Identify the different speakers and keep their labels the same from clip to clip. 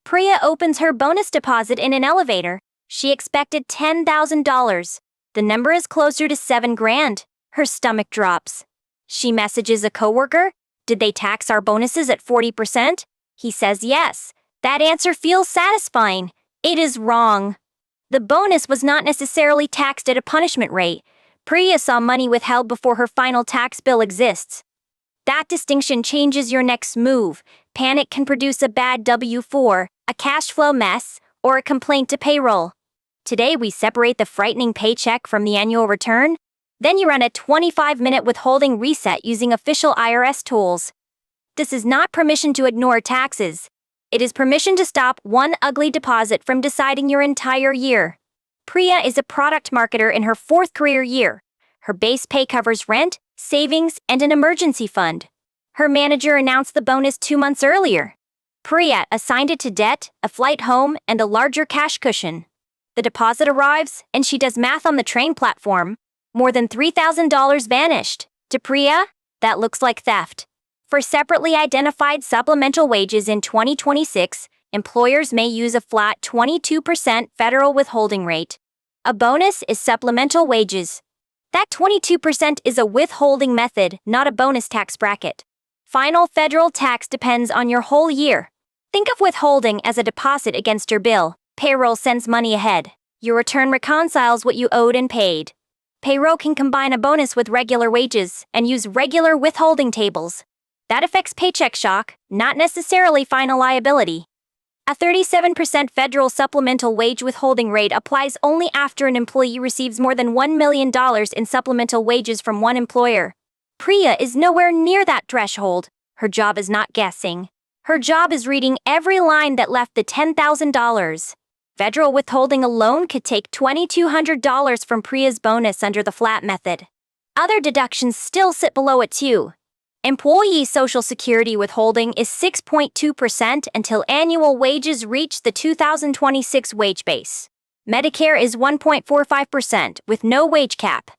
Speaker 1: Priya opens her bonus deposit in an elevator. She expected $10,000. The number is closer to $7,000. Her stomach drops. She messages a coworker. Did they tax our bonuses at 40%? He says yes. That answer feels satisfying. It is wrong. The bonus was not necessarily taxed at a punishment rate. Priya saw money withheld before her final tax bill exists. That distinction changes your next move. Panic can produce a bad W-4, a cash flow mess, or a complaint to payroll. Today we separate the frightening paycheck from the annual return. Then you run a 25-minute withholding reset using official IRS tools. This is not permission to ignore taxes. It is permission to stop one ugly deposit from deciding your entire year. Priya is a product marketer in her 4th career year. Her base pay covers rent, savings, and an emergency fund. Her manager announced the bonus 2 months earlier. Priya assigned it to debt, a flight home, and a larger cash cushion. The deposit arrives, and she does math on the train platform. More than $3,000 vanished. To Priya, that looks like theft. For separately identified supplemental wages in 2026, employers may use a flat 22% federal withholding rate. A bonus is supplemental wages. That 22% is a withholding method, not a bonus tax bracket. Final federal tax depends on your whole year. Think of withholding as a deposit against your bill. Payroll sends money ahead. Your return reconciles what you owed and paid. Payroll can combine a bonus with regular wages and use regular withholding tables. That affects paycheck shock, not necessarily final liability. A 37% federal supplemental wage withholding rate applies only after an employee receives more than $1 million in supplemental wages from one employer. Priya is nowhere near that threshold. Her job is not guessing. Her job is reading every line that left the $10,000. Federal withholding alone could take $2,200 from Priya's bonus under the flat method. Other deductions still sit below it too. Employee Social Security withholding is 6.2% until annual wages reach the 2026 wage base. Medicare is 1.45% with no wage cap.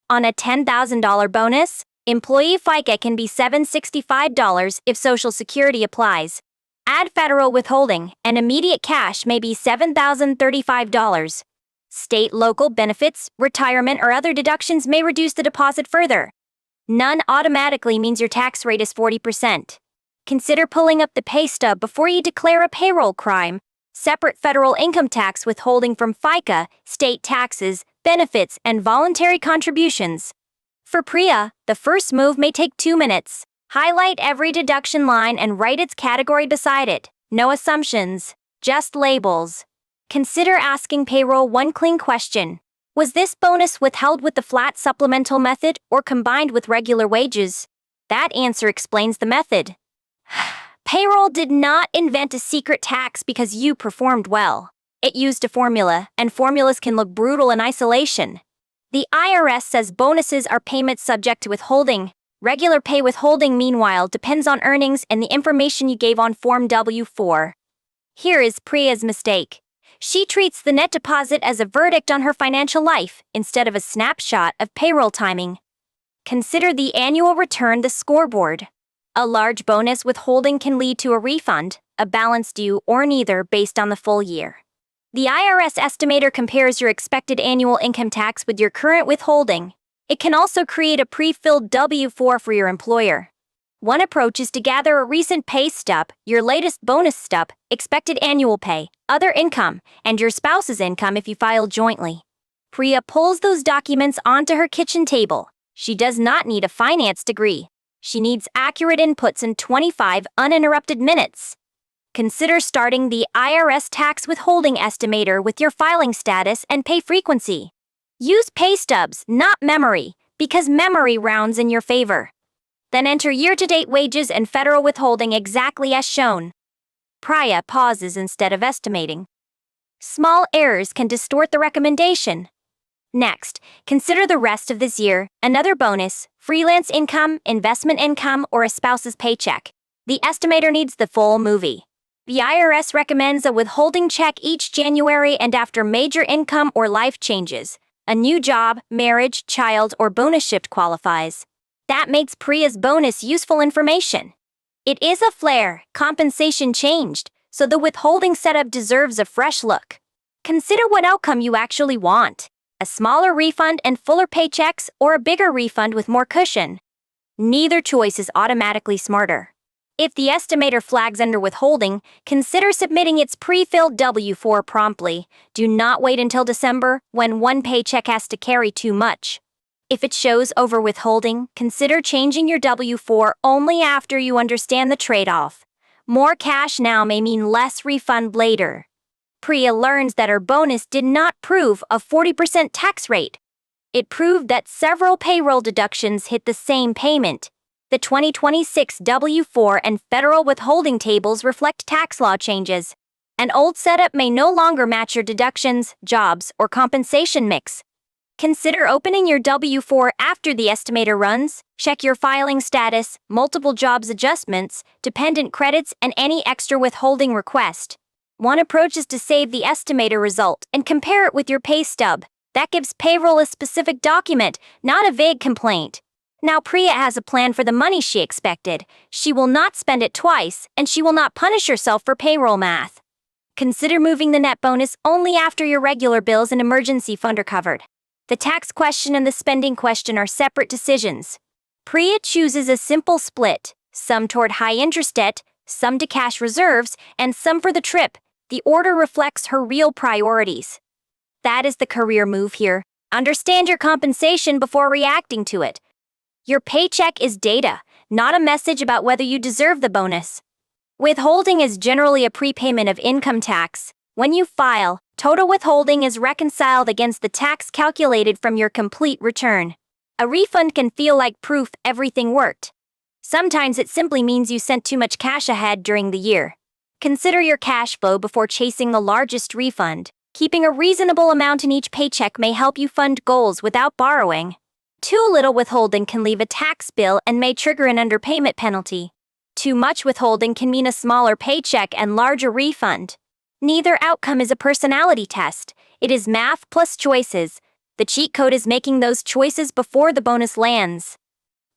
Speaker 1: On a $10,000 bonus, employee FICA can be $765 if Social Security applies. Add federal withholding, and immediate cash may be $7,035. State local benefits, retirement, or other deductions may reduce the deposit further. None automatically means your tax rate is 40%. Consider pulling up the pay stub before you declare a payroll crime. Separate federal income tax withholding from FICA, state taxes, benefits, and voluntary contributions. For Priya, the first move may take 2 minutes. Highlight every deduction line and write its category beside it. No assumptions, just labels. Consider asking payroll one clean question. Was this bonus withheld with the flat supplemental method or combined with regular wages? That answer explains the method. Payroll did not invent a secret tax because you performed well. It used a formula, and formulas can look brutal in isolation. The IRS says bonuses are payments subject to withholding. Regular pay withholding, meanwhile, depends on earnings and the information you gave on Form W-4. Here is Priya's mistake. She treats the net deposit as a verdict on her financial life instead of a snapshot of payroll timing. Consider the annual return the scoreboard. A large bonus withholding can lead to a refund, a balance due, or neither based on the full year. The IRS estimator compares your expected annual income tax with your current withholding. It can also create a pre-filled W-4 for your employer. One approach is to gather a recent pay stub, your latest bonus stub, expected annual pay, other income, and your spouse's income if you file jointly. Priya pulls those documents onto her kitchen table. She does not need a finance degree. She needs accurate inputs in 25 uninterrupted minutes. Consider starting the IRS tax withholding estimator with your filing status and pay frequency. Use pay stubs, not memory, because memory rounds in your favor. Then enter year-to-date wages and federal withholding exactly as shown. Priya pauses instead of estimating. Small errors can distort the recommendation. Next, consider the rest of this year, another bonus, freelance income, investment income, or a spouse's paycheck. The estimator needs the full movie. The IRS recommends a withholding check each January and after major income or life changes. A new job, marriage, child, or bonus shift qualifies. That makes Priya's bonus useful information. It is a flare, compensation changed, so the withholding setup deserves a fresh look. Consider what outcome you actually want: a smaller refund and fuller paychecks, or a bigger refund with more cushion. Neither choice is automatically smarter. If the estimator flags under withholding, consider submitting its pre-filled W-4 promptly. Do not wait until December, when one paycheck has to carry too much. If it shows over withholding, consider changing your W-4 only after you understand the trade-off. More cash now may mean less refund later. Priya learns that her bonus did not prove a 40% tax rate. It proved that several payroll deductions hit the same payment. The 2026 W-4 and federal withholding tables reflect tax law changes. An old setup may no longer match your deductions, jobs, or compensation mix. Consider opening your W-4 after the estimator runs. Check your filing status, multiple jobs adjustments, dependent credits, and any extra withholding request. One approach is to save the estimator result and compare it with your pay stub. That gives payroll a specific document, not a vague complaint. Now Priya has a plan for the money she expected. She will not spend it twice, and she will not punish herself for payroll math. Consider moving the net bonus only after your regular bills and emergency fund are covered. The tax question and the spending question are separate decisions. Priya chooses a simple split: some toward high-interest debt, some to cash reserves, and some for the trip. The order reflects her real priorities. That is the career move here. Understand your compensation before reacting to it. Your paycheck is data, not a message about whether you deserve the bonus. Withholding is generally a prepayment of income tax. When you file, total withholding is reconciled against the tax calculated from your complete return. A refund can feel like proof everything worked. Sometimes it simply means you sent too much cash ahead during the year. Consider your cash flow before chasing the largest refund. Keeping a reasonable amount in each paycheck may help you fund goals without borrowing. Too little withholding can leave a tax bill and may trigger an underpayment penalty. Too much withholding can mean a smaller paycheck and larger refund. Neither outcome is a personality test. It is math plus choices. The cheat code is making those choices before the bonus lands.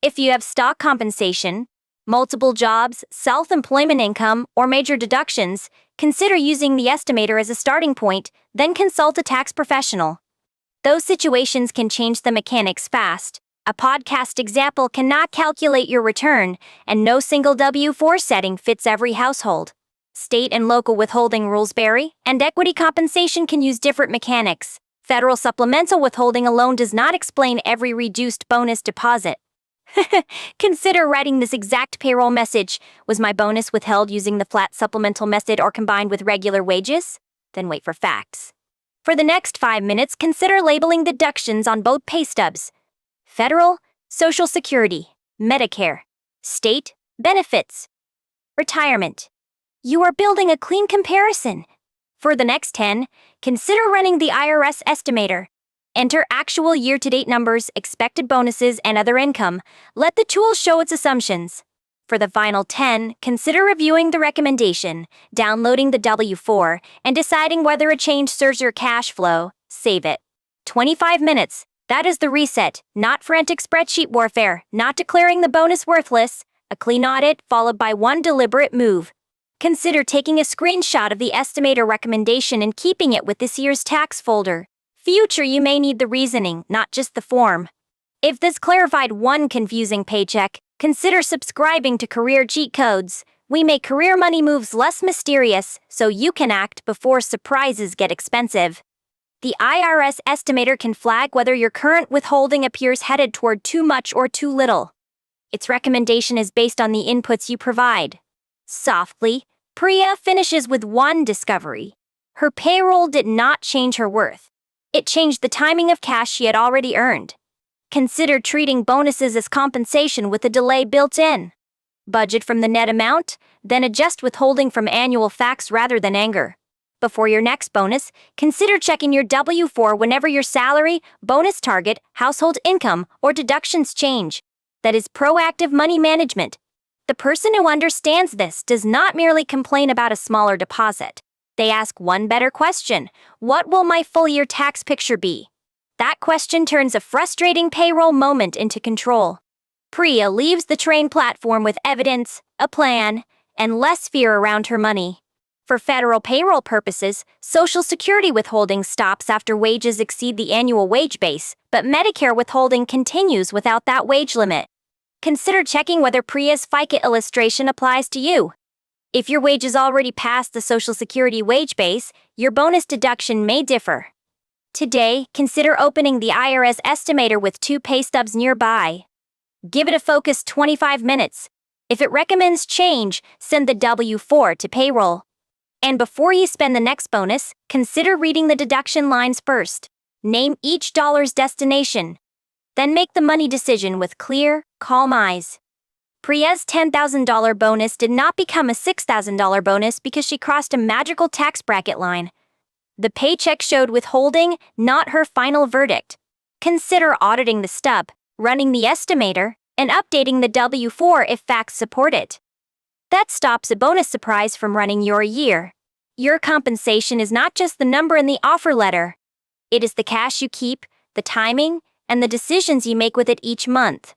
Speaker 1: If you have stock compensation, multiple jobs, self-employment income, or major deductions, consider using the estimator as a starting point, then consult a tax professional. Those situations can change the mechanics fast. A podcast example cannot calculate your return, and no single W-4 setting fits every household. State and local withholding rules vary, and equity compensation can use different mechanics. Federal supplemental withholding alone does not explain every reduced bonus deposit. Consider writing this exact payroll message: was my bonus withheld using the flat supplemental method or combined with regular wages? Then wait for facts. For the next 5 minutes, consider labeling deductions on both pay stubs: federal, Social Security, Medicare, state, benefits, retirement. You are building a clean comparison. For the next 10, consider running the IRS estimator. Enter actual year-to-date numbers, expected bonuses, and other income. Let the tool show its assumptions. For the final 10, consider reviewing the recommendation, downloading the W-4, and deciding whether a change serves your cash flow. Save it. 25 minutes. That is the reset, not frantic spreadsheet warfare, not declaring the bonus worthless. A clean audit followed by one deliberate move. Consider taking a screenshot of the estimator recommendation and keeping it with this year's tax folder. Future, you may need the reasoning, not just the form. If this clarified one confusing paycheck, consider subscribing to Career Cheat Codes. We make career money moves less mysterious, so you can act before surprises get expensive. The IRS estimator can flag whether your current withholding appears headed toward too much or too little. Its recommendation is based on the inputs you provide. Softly, Priya finishes with one discovery. Her payroll did not change her worth. It changed the timing of cash she had already earned. Consider treating bonuses as compensation with a delay built in. Budget from the net amount, then adjust withholding from annual facts rather than anger. Before your next bonus, consider checking your W-4 whenever your salary, bonus target, household income, or deductions change. That is proactive money management. The person who understands this does not merely complain about a smaller deposit. They ask one better question: what will my full-year tax picture be? That question turns a frustrating payroll moment into control. Priya leaves the train platform with evidence, a plan, and less fear around her money. For federal payroll purposes, Social Security withholding stops after wages exceed the annual wage base, but Medicare withholding continues without that wage limit. Consider checking whether Priya's FICA illustration applies to you. If your wages already passed the Social Security wage base, your bonus deduction may differ. Today, consider opening the IRS estimator with 2 pay stubs nearby. Give it a focused 25 minutes. If it recommends change, send the W-4 to payroll. And before you spend the next bonus, consider reading the deduction lines first. Name each dollar's destination. Then make the money decision with clear, calm eyes. Priya's $10,000 bonus did not become a $6,000 bonus because she crossed a magical tax bracket line. The paycheck showed withholding, not her final verdict. Consider auditing the stub, running the estimator, and updating the W-4 if facts support it. That stops a bonus surprise from running your year. Your compensation is not just the number in the offer letter. It is the cash you keep, the timing, and the decisions you make with it each month.